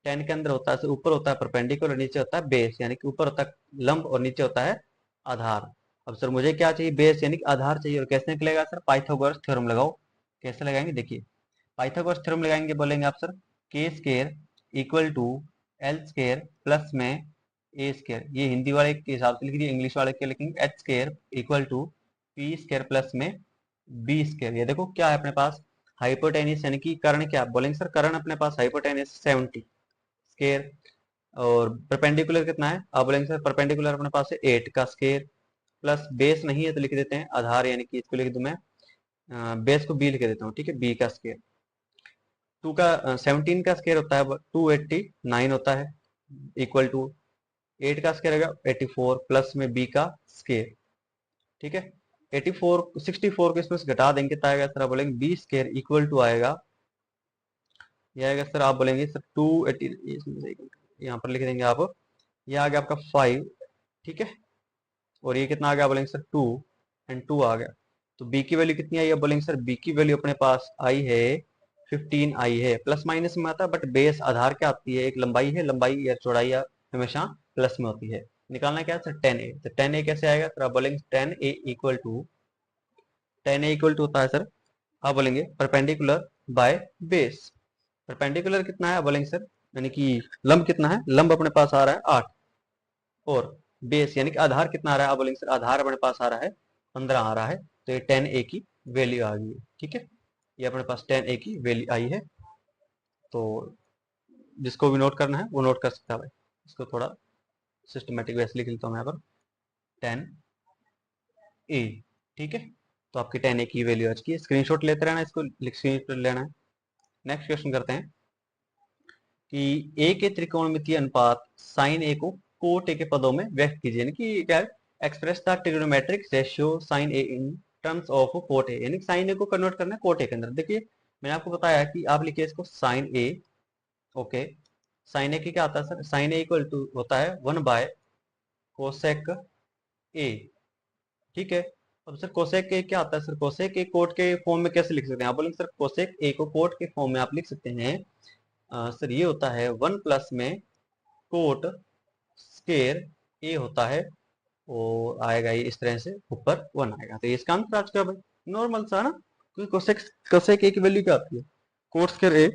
10 के अंदर होता है ऊपर होता है परपेंडिकुलर, नीचे होता है बेस, यानी कि ऊपर होता है लंब और नीचे होता है आधार। अब सर मुझे क्या चाहिए, बेस यानी कि आधार चाहिए, और कैसे निकलेगा सर, पाइथागोरस थ्योरम लगाओ। कैसे लगाएंगे देखिए, पाइथागोरस थ्योरम लगाएंगे बोलेंगे आप sir, K square equal to L square plus में ए स्केयर। ये हिंदी वाले के हिसाब से लिख दिए, इंग्लिश वाले के लिखेंगे H square equal to P square plus में बी स्केयर। ये देखो क्या है अपने पास, हाइपोटेनियस यानी कि कर्ण क्या बोलेंगे सर, कर्ण अपने पास हाइपोटेनियस 70 स्केयर, और परपेंडिकुलर कितना है आप बोलेंगे सर, परपेंडिकुलर अपने पास है 8 का स्केयर, प्लस बेस नहीं है तो लिख देते हैं आधार, यानी कि इसको लिख दूं मैं बेस को बी लिख देता हूँ, ठीक है, बी का स्केयर। 2 का 17 का स्केयर होता है 289 होता है, इक्वल टू 8 का स्केयर आएगा 84 प्लस में बी का स्केयर, ठीक है। 84 64 को इसमें से घटा देंगे तो आएगा सर, आप बोलेंगे बी स्केयर इक्वल टू आएगा, ये आएगा सर, आप बोलेंगे सर 280, यहाँ पर लिख देंगे आप, ये आ गया आपका 5, ठीक है, और ये कितना आ गया बोलेंगे सर 2 एंड 2 आ गया, तो बी की वैल्यू कितनी आई है बोलेंगे सर, बी की वैल्यू अपने पास आई है 15 आई है, प्लस माइनस में आता है बट बेस आधार क्या आती है, एक लंबाई है, लंबाई या चौड़ाई हमेशा प्लस में होती है। निकालना क्या है सर 10a, तो 10a कैसे आएगा सर, आप बोलेंगे 10a equal to, 10a equal to होता है सर, आप बोलेंगे परपेंडिकुलर बाय बेस। परपेंडिकुलर कितना है बोलेंगे सर, यानी कि लंब कितना है, लंब अपने पास आ रहा है 8, और बेस यानी कि आधार कितना आ रहा है, आप बोलेंगे सर आधार अपने पास आ रहा है 15 आ रहा है, तो ये 10a की वैल्यू आ गई है, ठीक है, ये अपने पास 10a की वैल्यू आई है। तो जिसको भी नोट करना है वो नोट कर सकता है भाई, इसको थोड़ा सिस्टमेटिक वैसे लिख लेता हूँ यहाँ पर 10a, ठीक है, तो आपकी 10a की वैल्यू आ चुकी है, स्क्रीनशॉट लेते रहना, इसको स्क्रीनशॉट लेना है। नेक्स्ट क्वेश्चन करते हैं कि ए के त्रिकोणमितीय अनुपात साइन ए को कोट ए के पदों में व्यक्त कीजिए, यानी कि क्या है, express the trigonometric ratio sine A in terms of cot A, यानी साइन ए को कन्वर्ट करना है कोट ए के अंदर। देखिए मैंने आपको बताया कि आप लिखिए इसको sine A, okay, sine A की क्या आता है sir, sine A equal to होता है 1 बाय कोसेक ए, ठीक है। अब सर कोसेक ए क्या आता है सर, कोसेक ए कोट के फॉर्म में कैसे लिख सकते हैं, आप बोलेंगे सर कोसेक ए को कोट के फॉर्म में आप लिख सकते हैं सर, ये होता है 1 प्लस में कोट स्केयर ए होता है, और आएगा ये इस तरह से ऊपर 1 आएगा, तो इसका आंसर आज का भाई नॉर्मल सा ना, क्योंकि कोसेक कोसेक ए की वैल्यू क्या आती है, कोट स्केयर ए,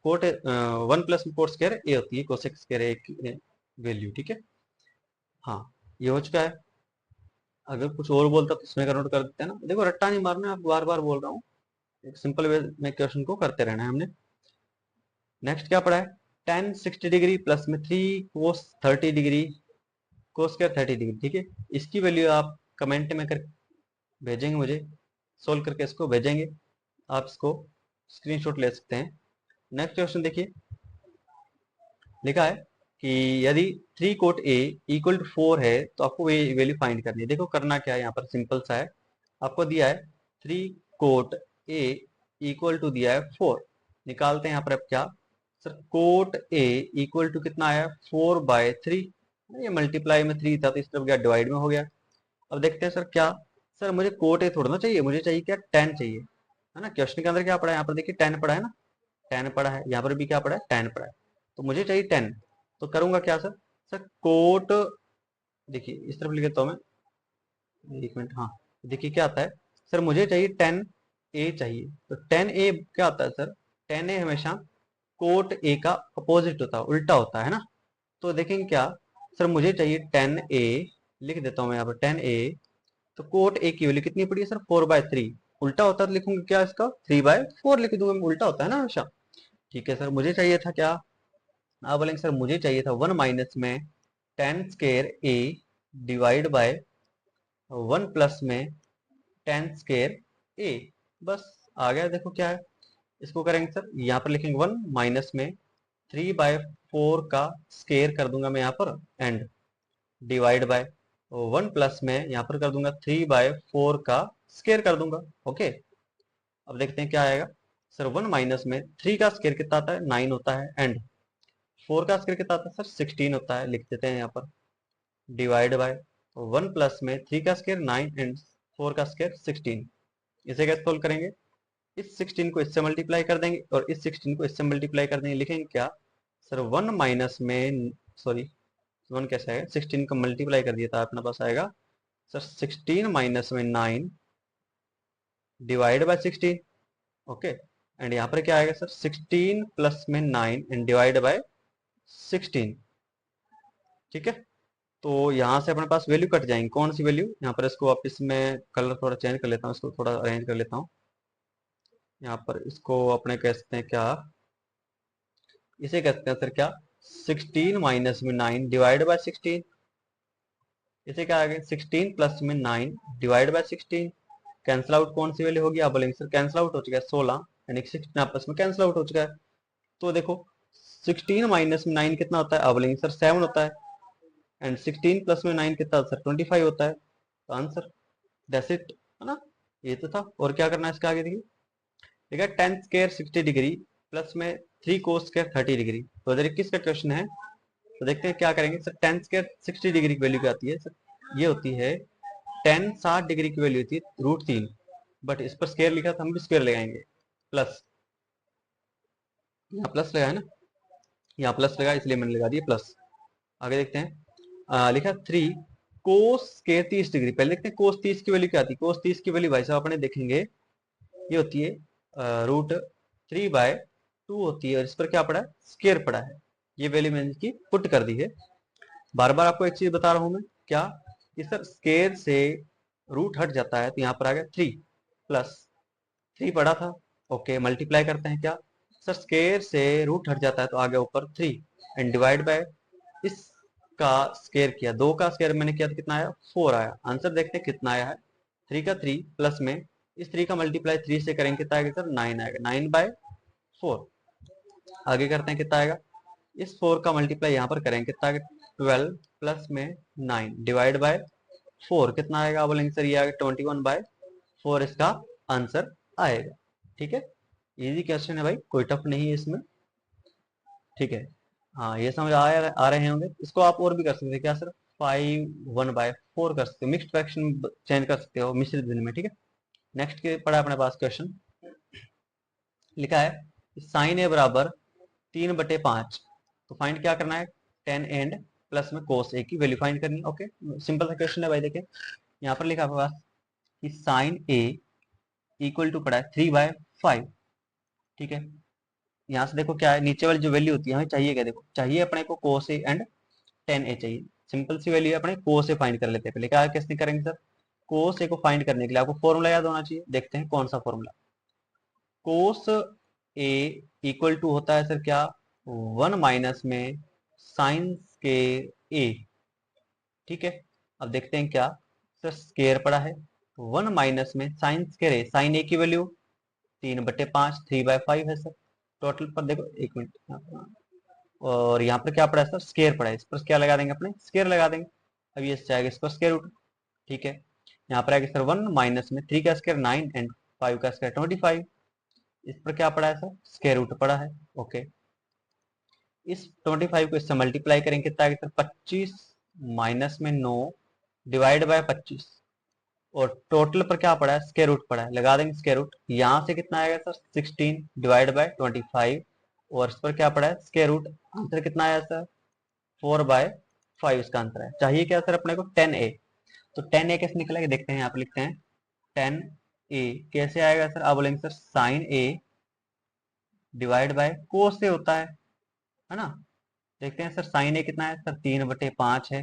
कोट 1 प्लस में कोट स्केयर ए होती है कोसेक स्केयर ए की वैल्यू, ठीक है। हाँ ये हो चुका है, अगर कुछ और बोलता तो इसमें कन्वर्ट कर देते हैं ना, देखो रट्टा नहीं मारना, आप बार बार बोल रहा हूँ, एक सिंपल वे में क्वेश्चन को करते रहना है हमने। नेक्स्ट क्या पढ़ा है, tan 60 डिग्री प्लस में 3 cos 30 degree cos square 30 degree, ठीक है, इसकी वैल्यू आप कमेंट में कर भेजेंगे मुझे, सोल्व करके इसको भेजेंगे, आप इसको स्क्रीनशॉट ले सकते हैं। नेक्स्ट क्वेश्चन देखिए, लिखा है कि यदि 3 कोट ए इक्वल टू 4 है तो आपको ये वैल्यू फाइंड करनी है। देखो करना क्या है, यहाँ पर सिंपल सा है, आपको दिया है 3 कोट ए इक्वल टू दिया है 4, निकालते हैं यहाँ पर अब क्या sir, cot A equal to कितना आया 4/3, ये मल्टीप्लाई में 3 था तो इस तरफ गया डिवाइड में हो गया। अब देखते हैं सर क्या, सर मुझे कोट ए थोड़ा ना चाहिए, मुझे चाहिए क्या 10 चाहिए, है ना, क्वेश्चन के अंदर क्या पड़ा है, यहाँ पर देखिए 10 पड़ा है ना, 10 पड़ा है, यहाँ पर भी क्या पड़ा है 10 पड़ा है, तो मुझे चाहिए 10, तो करूंगा क्या सर, सर कोट, देखिए इस तरफ लिख देता हूं मैं, एक मिनट, हाँ देखिए क्या आता है सर, मुझे चाहिए 10a चाहिए, तो 10a क्या आता है सर, 10a हमेशा कोट ए का अपोजिट होता है, उल्टा होता है ना, तो देखेंगे क्या सर, मुझे चाहिए 10a, लिख देता हूं मैं यहाँ पर 10a, तो कोट ए की वैल्यू कितनी पड़ी है सर 4/3, उल्टा होता है तो लिखूंगा क्या इसका 3/4 लिख दूंगा मैं, उल्टा होता है ना हमेशा, ठीक है। सर मुझे चाहिए था क्या, आप बोलेंगे सर मुझे चाहिए था 1 माइनस में 10 स्केयर ए डिवाइड बाय 1 प्लस में 10 स्केयर ए, बस आ गया, देखो क्या है, इसको करेंगे सर, यहाँ पर लिखेंगे 1 माइनस में 3/4 का स्केयर कर दूंगा मैं यहाँ पर, एंड डिवाइड बाय 1 प्लस में यहाँ पर कर दूंगा 3/4 का स्केयर कर दूंगा, ओके। अब देखते हैं क्या आएगा सर, 1 माइनस में 3 का स्केयर कितना आता है 9 होता है, एंड 4 का स्केयर कितना आता है सर 16 होता है, लिख देते हैं यहाँ पर डिवाइड बाय 1 प्लस में 3 का स्केयर 9 एंड 4 का स्केयर 16, इसे कैसे सोल्व करेंगे, इस 16 को इससे मल्टीप्लाई कर देंगे और इस 16 को इससे मल्टीप्लाई कर देंगे, लिखेंगे क्या सर 1 माइनस में, सॉरी 1 कैसे आएगा, 16 को मल्टीप्लाई कर दिया था अपने पास आएगा सर 16 माइनस में 9 डिवाइड बाय 16, ओके, एंड यहाँ पर क्या आएगा सर 16 प्लस में 9 एंड डिवाइड बाय 16। ठीक है, तो यहाँ से अपने पास वैल्यू कट जाएंगी। कौन सी वैल्यू, यहाँ पर इसको वापस में कलर थोड़ा चेंज कर लेता हूँ, इसको थोड़ा अरेंज कर लेता हूँ। यहाँ पर इसको अपने कहते हैं क्या, इसे कहते हैं सर क्या 16 माइनस में 9 डिवाइड बाय 16। इसे क्या आ गया 16 प्लस में 9 डिवाइड बाय 16। कैंसिल आउट कौन सी वैल्यू होगी, आप बोलेंगे सर कैंसिल आउट हो चुका है 16 यानी 16 आपस में कैंसिल आउट हो चुका है। तो देखो 16 माइनस में 9 कितना होता है, आप बोलेंगे सर 7 होता है। एंड 16 प्लस में 9 कितना सर 25 होता है। तो आंसर दैट्स इट, है ना, ये तो था। और क्या करना है इसके आगे, देखिए ठीक है 10 स्क्वायर 60 डिग्री प्लस में 3 कोस स्क्वायर 30 डिग्री। तो 2021 का क्वेश्चन है, तो देखते हैं क्या करेंगे सर। 10 स्क्वायर 60 डिग्री की वैल्यू क्या आती है सर, ये होती है 10 60 डिग्री की वैल्यू होती है √3, बट इस पर स्क्वायर लिखा था, हम भी स्क्वायर लगाएंगे। प्लस यहाँ प्लस लगाया ना, यहाँ प्लस लगा इसलिए मैंने लगा दिया प्लस। आगे देखते हैं लिखा 3 कोस स्क्वायर 30 डिग्री। पहले देखते हैं कोस 30 की वैल्यू क्या आती है। कोस 30 की वैल्यू भाई साहब अपने देखेंगे ये होती है √3/2 होती है, और इस पर क्या पड़ा है स्क्वायर पड़ा है। ये वैल्यू मैंने इसकी पुट कर दी है। बार बार आपको एक चीज बता रहा हूं मैं, क्या कि सर स्क्वायर से रूट हट जाता है, तो यहाँ पर आ गया 3 प्लस 3 पड़ा था। ओके, मल्टीप्लाई करते हैं क्या सर, स्क्वायर से रूट हट जाता है तो आ गया ऊपर 3 एंड डिवाइड बाय इसका स्क्वायर किया, 2 का स्क्वायर मैंने किया तो कितना आया 4 आया। आंसर देखते हैं कितना आया है, 3 का 3 प्लस में इस 3 का मल्टीप्लाई 3 से करेंगे कितना आएगा सर 9 आएगा, 9/4। आगे करते हैं कितना आएगा, इस 4 का मल्टीप्लाई यहाँ पर करेंगे कितना आएगा 12 प्लस में 9 डिवाइड बाय 4 कितना आएगा, बोलेंगे सर ये आएगा 21/4 इसका आंसर आएगा। ठीक है, इजी क्वेश्चन है भाई, कोई टफ नहीं है इसमें। ठीक है, हाँ ये समझ आ रहे होंगे। इसको आप और भी कर सकते हैं क्या सर, 5 1/4 कर सकते हो, मिक्स्ड फ्रैक्शन चेंज कर सकते हो मिश्रित भिन्न में। ठीक है, नेक्स्ट के पड़ा अपने पास क्वेश्चन, लिखा है साइन ए बराबर 3/5। तो फाइंड क्या करना है, 10 एंड प्लस में कोस ए की वैल्यू फाइंड करनी है। ओके, सिंपल सा क्वेश्चन है भाई। देखें यहाँ पर लिखा हुआ कि साइन ए इक्वल टू पड़ा है 3/5। ठीक है, यहाँ से देखो क्या है, नीचे वाली जो वैल्यू होती है हमें चाहिए क्या, देखो चाहिए अपने को कोस ए एंड 10 ए चाहिए। सिंपल सी वैल्यू है, अपने कोस ए फाइंड कर लेते हैं। पहले क्या कैसे करेंगे सर, कोस ए को फाइंड करने के लिए आपको फॉर्मूला याद होना चाहिए। देखते हैं कौन सा formula, cos A equal to होता है सर क्या 1 माइनस में साइन स्क्वायर ए। ठीक है, अब देखते हैं क्या सर, स्क्वायर पड़ा है 1 माइनस में sine square A, sign A की वैल्यू 3/5, 3/5 है सर। टोटल पर देखो एक मिनट, और यहाँ पर क्या पड़ा है सर स्क्वायर पड़ा है, इस पर क्या लगा देंगे अपने स्क्वायर लगा देंगे। अब ये जाएगा इस पर स्क्वायर रूट। ठीक है, यहाँ पर आएगा सर 1 माइनस में 3 का स्क्वायर 9 एंड 5 का स्क्वायर 25। इस पर क्या पड़ा है सर स्क्वायर रूट पड़ा है। ओके, इस 25 को इससे मल्टीप्लाई करेंगे कितना आएगा सर 25 माइनस में 9 डिवाइड बाय 25, और टोटल पर क्या पड़ा है स्क्वायर रूट पड़ा है, लगा देंगे स्क्वायर रूट। यहाँ से कितना आएगा सर 16 डिवाइड बाय 25, और इस पर क्या पड़ा है स्क्वायर रूट। आंसर कितना आया सर 4/5 इसका आंसर है। चाहिए क्या सर अपने को 10a, तो 10a कैसे निकलेगा देखते हैं। यहाँ पे लिखते हैं 10a कैसे आएगा सर, आप बोलेंगे sir sine A divide by cos A होता है ना। देखते हैं सर साइन ए कितना है सर 3/5 है,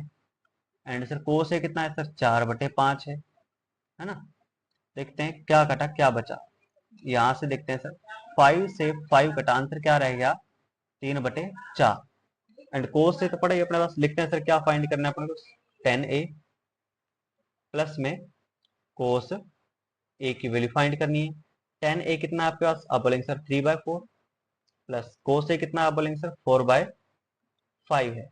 एंड सर कोस ए कितना है सर 4/5 है ना। देखते हैं क्या कटा क्या बचा, यहाँ से देखते हैं सर 5 से 5 कटा, आंसर क्या रहेगा 3/4। एंड कोस से तो पड़ा ही अपने पास, लिखते हैं सर क्या फाइंड करना है अपने को 10a प्लस में कोस ए की वैल्यू फाइंड करनी है। 10a कितना आपके पास, आप बोलेंगे सर 3/4 प्लस कोस ए कितना, आप बोलेंगे सर 4/5 है।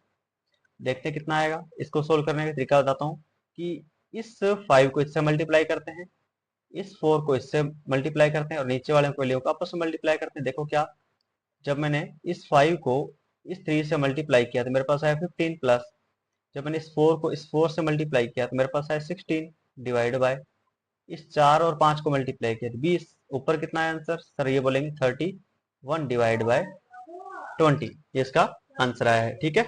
देखते हैं कितना आएगा। इसको सोल्व करने का तरीका बताता हूँ कि इस 5 को इससे मल्टीप्लाई करते हैं, इस 4 को इससे मल्टीप्लाई करते हैं, और नीचे वाले वैल्यू को आपस में मल्टीप्लाई करते हैं। देखो क्या, जब मैंने इस 5 को इस 3 से मल्टीप्लाई किया तो मेरे पास आया 15 प्लस, जब मैंने इस 4 को इस 4 से मल्टीप्लाई किया तो मेरे पास आया 16 डिवाइड बाय इस 4 और 5 को मल्टीप्लाई किया तो 20। ऊपर कितना है आंसर सर, ये बोलेंगे 31 डिवाइड बाय 20, ये इसका आंसर आया है। ठीक है,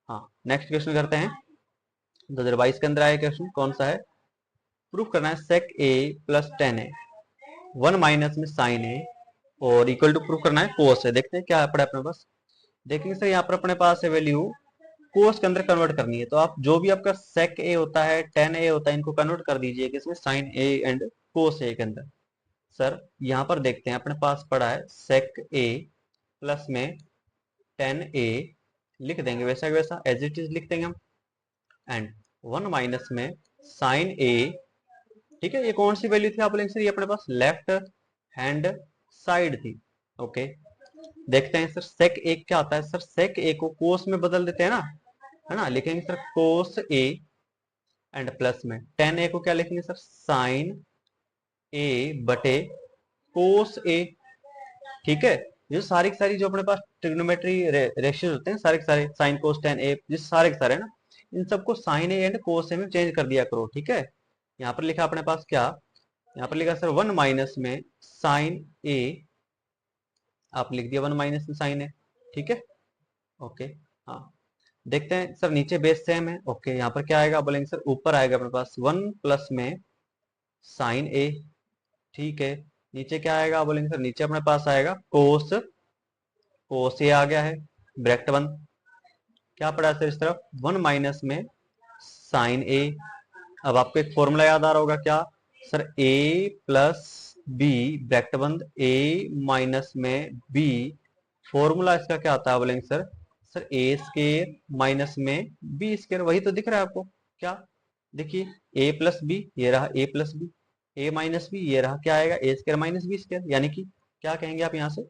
हाँ नेक्स्ट क्वेश्चन करते हैं। 2022 के अंदर आया क्वेश्चन कौन सा है, प्रूफ करना है सेक ए प्लस 10a 1 माइनस में साइन ए और इक्वल टू प्रूव करना है कोस से। देखते हैं क्या पड़ा अपने पास। देखेंगे सर यहाँ पर अपने पास है वैल्यू कोस के अंदर कन्वर्ट करनी है, तो आप जो भी आपका सेक ए होता है, टेन ए होता है, इनको कन्वर्ट कर दीजिए किसमें, साइन ए एंड कोस ए के अंदर। सर यहाँ पर देखते हैं अपने पास पड़ा है सेक ए प्लस में टेन ए, लिख देंगे वैसा वैसा एज इट इज लिख देंगे हम, एंड वन माइनस में साइन ए। ठीक है, ये कौन सी वैल्यू थी आप बोलेंगे सर, ये अपने पास लेफ्ट हैंड साइड थी। ओके, देखते हैं सर सेक ए क्या आता है। सर सेक ए को कोस में बदल देते हैं ना, है ना, लिखेंगे sir cos A and plus में टेन ए को क्या लिखेंगे सर, साइन ए बटे कोस ए। ठीक है, ये सारी की सारी जो अपने पास ट्रिग्नोमेट्री रेशियोज होते हैं, सारे के सारे साइन कोस टेन ए, जिस सारे के सारे ना, इन सबको साइन ए एंड कोस ए में चेंज कर दिया करो। ठीक है, यहाँ पर लिखा अपने पास क्या, यहाँ पर लिखा सर वन माइनस में साइन ए, आप लिख दिया वन माइनस में साइन ए। ठीक है, ओके। हाँ, देखते हैं सर नीचे बेस सेम है। ओके, यहाँ पर क्या आएगा बोलेंगे सर, ऊपर आएगा अपने पास वन प्लस में साइन ए। ठीक है, नीचे क्या आएगा बोलेंगे सर, नीचे अपने पास आएगा कोस, कोस ए आ गया है, ब्रैकेट बंद। क्या पड़ा सर इस तरफ, वन माइनस में साइन ए। अब आपको एक फॉर्मूला याद आ रहा होगा क्या सर, ए प्लस बी ब्रैकेट बंद, ए माइनस में बी, फॉर्मूला इसका क्या आता है बोलेंगे सर, सर ए स्केयर माइनस में बी स्केयर। वही तो दिख रहा है आपको, क्या देखिए, ए प्लस बी, ये रहा ए प्लस बी, ए माइनस बी, ये रहा क्या आएगा, ए स्केयर माइनस बी स्केयर। यानी कि क्या कहेंगे आप यहाँ से,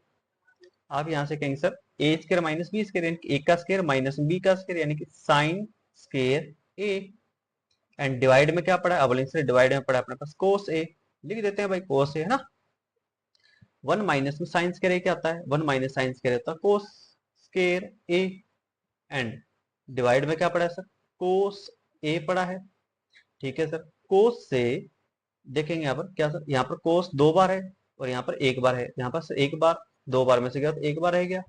आप यहाँ से कहेंगे सर ए स्केयर माइनस बी स्केयर, यानी कि ए का स्केयर माइनस बी का स्केयर, यानी कि sine square A. And divide में क्या पड़ा है, अब बोलेंगे सर डिवाइड में पड़ा अपने पास कोस ए, लिख देते हैं भाई कोस ए, है ना। वन माइनस में साइन स्केयर ए क्या आता है, वन माइनस साइन स्केयर होता है cos square A. And divide में क्या पड़ा है सर, कोस ए पड़ा है। ठीक है सर, कोस से देखेंगे यहाँ पर क्या सर, यहाँ पर कोस दो बार है और यहाँ पर एक बार है, यहाँ पर सर एक बार, दो बार में से गया तो एक बार रह गया,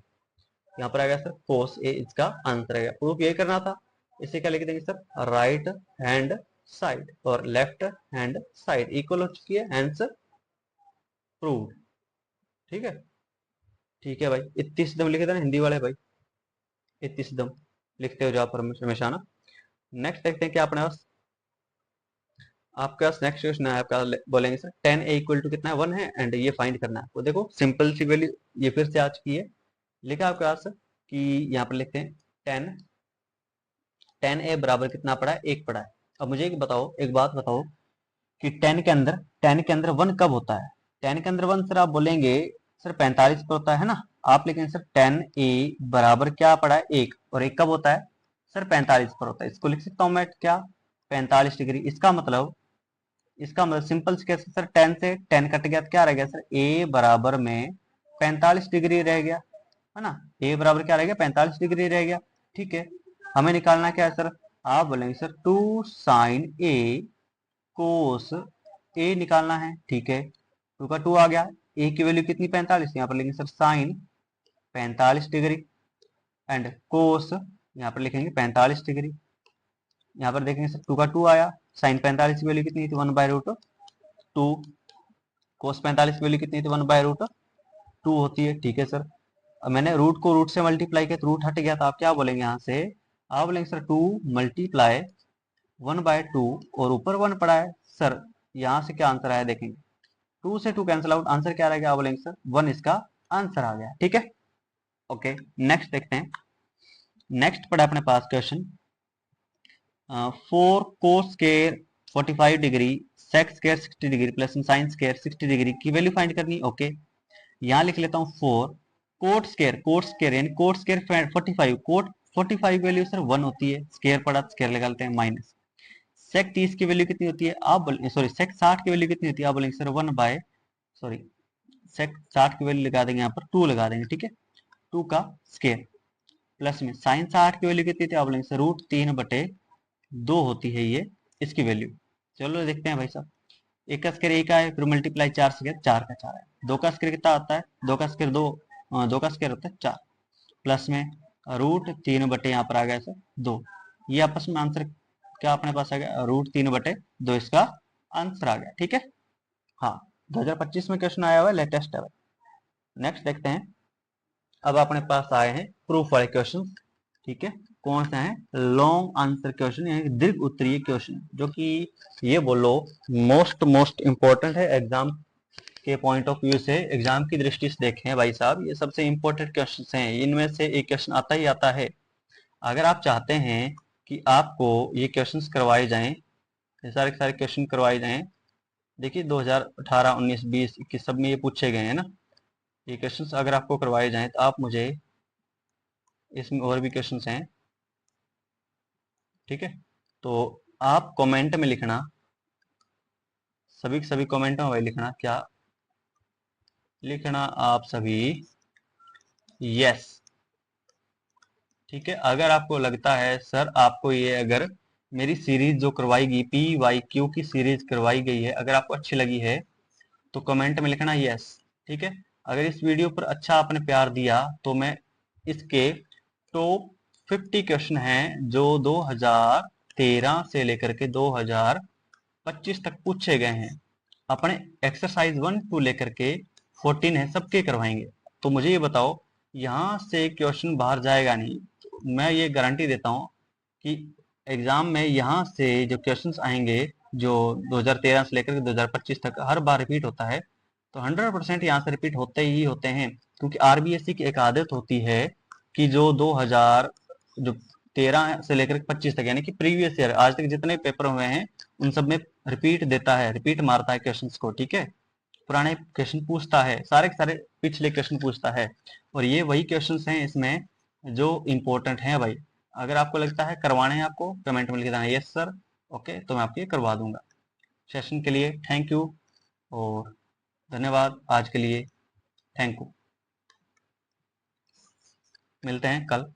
यहाँ पर आ गया सर कोस ए, इसका आंसर है। प्रूफ ये करना था, इसे क्या लिख देंगे सर, राइट हैंड साइड और लेफ्ट हैंड साइड इक्वल हो चुकी है, आंसर प्रूव। ठीक है, ठीक है भाई, इतनी सिद्धम लिखे थे ना हिंदी वाले भाई, इतनी सिद्धम लिखते हो जाओ हमेशा ना। नेक्स्ट देखते हैं क्या अपने पास, आपके पास नेक्स्ट क्वेश्चन है आपका, बोलेंगे sir tan A equal to कितना है, वन है, एंड ये फाइंड करना है आपको। देखो सिंपल सी वैल्यू ये फिर से आ चुकी है, लिखा आपके पास कि यहाँ पर लिखते हैं टेन, टेन ए बराबर कितना पड़ा है, एक पड़ा है। अब मुझे एक बताओ, एक बात बताओ कि टेन के अंदर वन कब होता है। टेन के अंदर वन सर आप बोलेंगे सर 45 पर होता है ना, आप लिखेंगे सर टेन ए बराबर क्या पड़ा है, एक, और एक कब होता है सर 45 पर होता है। इसको लिख सकता हूं मैं क्या, 45 डिग्री। इसका मतलब सिंपल से कैसे सर, टेन से टेन कट गया तो क्या रह गया सर, ए बराबर में 45 डिग्री रह गया, है ना, ए बराबर क्या रह गया, 45 डिग्री रह गया। ठीक है, हमें निकालना क्या है सर, आप बोलेंगे सर टू साइन ए कोस ए निकालना है। ठीक है, टू का टू आ गया, ए की वैल्यू कितनी 45, यहाँ पर लिखेंगे sir sine 45 degree, and cos यहाँ पर लिखेंगे 45 डिग्री। यहाँ पर देखेंगे सर टू का टू आया, साइन 45 की वैल्यू कितनी थी, one by root two, cos 45 की वैल्यू कितनी थी, वन बाय रूट टू होती है। ठीक है सर, अब मैंने रूट को रूट से मल्टीप्लाई किया तो रूट हट गया, तो आप क्या बोलेंगे यहाँ से, आप बोलेंगे sir to multiply one by two, और ऊपर वन पड़ा है सर, यहाँ से क्या आंसर आया देखेंगे, टू से टू कैंसिल आउट, आंसर क्या रहेगा, आप बोलेंगे सर वन इसका आंसर आ गया। ठीक है, ओके। नेक्स्ट देखते हैं, नेक्स्ट पड़ा अपने पास question, four cos square 45 degree sec square 60 degree plus sine square 60 degree की वैल्यू फाइंड करनी। ओके, यहाँ लिख लेता हूँ फोर कोट स्क्वायर यानी cot square 45, cot 45 value sir one होती है, स्क्वायर पड़ा स्क्वायर लगा लेते हैं, माइनस सेक 30 की वैल्यू कितनी होती है, आप बोले सॉरी सेक 60 की वैल्यू कितनी होती है, आप बोलेंगे sir one by sorry sec 60 की वैल्यू लगा देंगे यहाँ पर टू लगा देंगे। ठीक है, टू का स्क्वायर प्लस में साइन 60 की वैल्यू कितनी थी, आप बोलेंगे सर रूट 3 बटे 2 होती है ये इसकी वैल्यू। चलो देखते हैं भाई साहब, एक का स्क्वायर एक है, फिर मल्टीप्लाई चार से चार का चार है, दो का स्क्वायर कितना आता है, दो का स्क्वायर दो, दो का स्क्वायर होता है चार, प्लस में रूट 3 बटे यहाँ पर आ गया सर 2, ये आपस में आंसर क्या अपने पास आ गया, रूट 3 बटे 2 इसका आंसर आ गया। ठीक है, हाँ 2025 में क्वेश्चन आया हुआ है, लेटेस्ट है। नेक्स्ट देखते हैं, अब अपने पास आए हैं प्रूफ वाले क्वेश्चन, ठीक है। कौन से हैं? लॉन्ग आंसर क्वेश्चन, यानी दीर्घ उत्तरीय क्वेश्चन, जो कि ये बोलो मोस्ट इंपॉर्टेंट है एग्जाम के पॉइंट ऑफ व्यू से, एग्जाम की दृष्टि से देखें भाई साहब, ये सबसे इंपॉर्टेंट क्वेश्चन हैं, इनमें से एक क्वेश्चन आता ही आता है। अगर आप चाहते हैं कि आपको ये क्वेश्चंस करवाए जाएं, ये सारे सारे क्वेश्चन करवाए जाएं, देखिए 2018, 19, 20, 21 सब में ये पूछे गए हैं ना, ये क्वेश्चंस अगर आपको करवाए जाएं तो आप मुझे, इसमें और भी क्वेश्चंस हैं, ठीक है, तो आप कमेंट में लिखना, सभी कमेंट में भाई लिखना, क्या लिखना आप सभी? यस, ठीक है। अगर आपको लगता है सर आपको ये, अगर मेरी सीरीज जो करवाई गई PYQ की सीरीज करवाई गई है, अगर आपको अच्छी लगी है तो कमेंट में लिखना यस, ठीक है। अगर इस वीडियो पर अच्छा आपने प्यार दिया तो मैं इसके टॉप 50 क्वेश्चन हैं जो 2013 से लेकर के 2025 तक पूछे गए हैं, अपने एक्सरसाइज 1 टू लेकर के 14 है, सबके करवाएंगे। तो मुझे ये बताओ, यहाँ से क्वेश्चन बाहर जाएगा नहीं, मैं ये गारंटी देता हूँ कि एग्जाम में यहाँ से जो क्वेश्चंस आएंगे, जो 2013 से लेकर के 2025 तक हर बार रिपीट होता है, तो 100% यहाँ से रिपीट होते ही होते हैं, क्योंकि RBSC की एक आदत होती है कि जो 2013 से लेकर 25 तक, यानी कि प्रीवियस ईयर आज तक जितने पेपर हुए हैं उन सब में रिपीट देता है, रिपीट मारता है क्वेश्चंस को, ठीक है। पुराने क्वेश्चन पूछता है, सारे के सारे पिछले क्वेश्चन पूछता है, और ये वही क्वेश्चंस हैं इसमें जो इम्पोर्टेंट हैं भाई। अगर आपको लगता है करवाने हैं आपको, कमेंट में लिख देना यस सर, ओके, तो मैं आपके करवा दूंगा। सेशन के लिए थैंक यू और धन्यवाद, आज के लिए थैंक यू, मिलते हैं कल।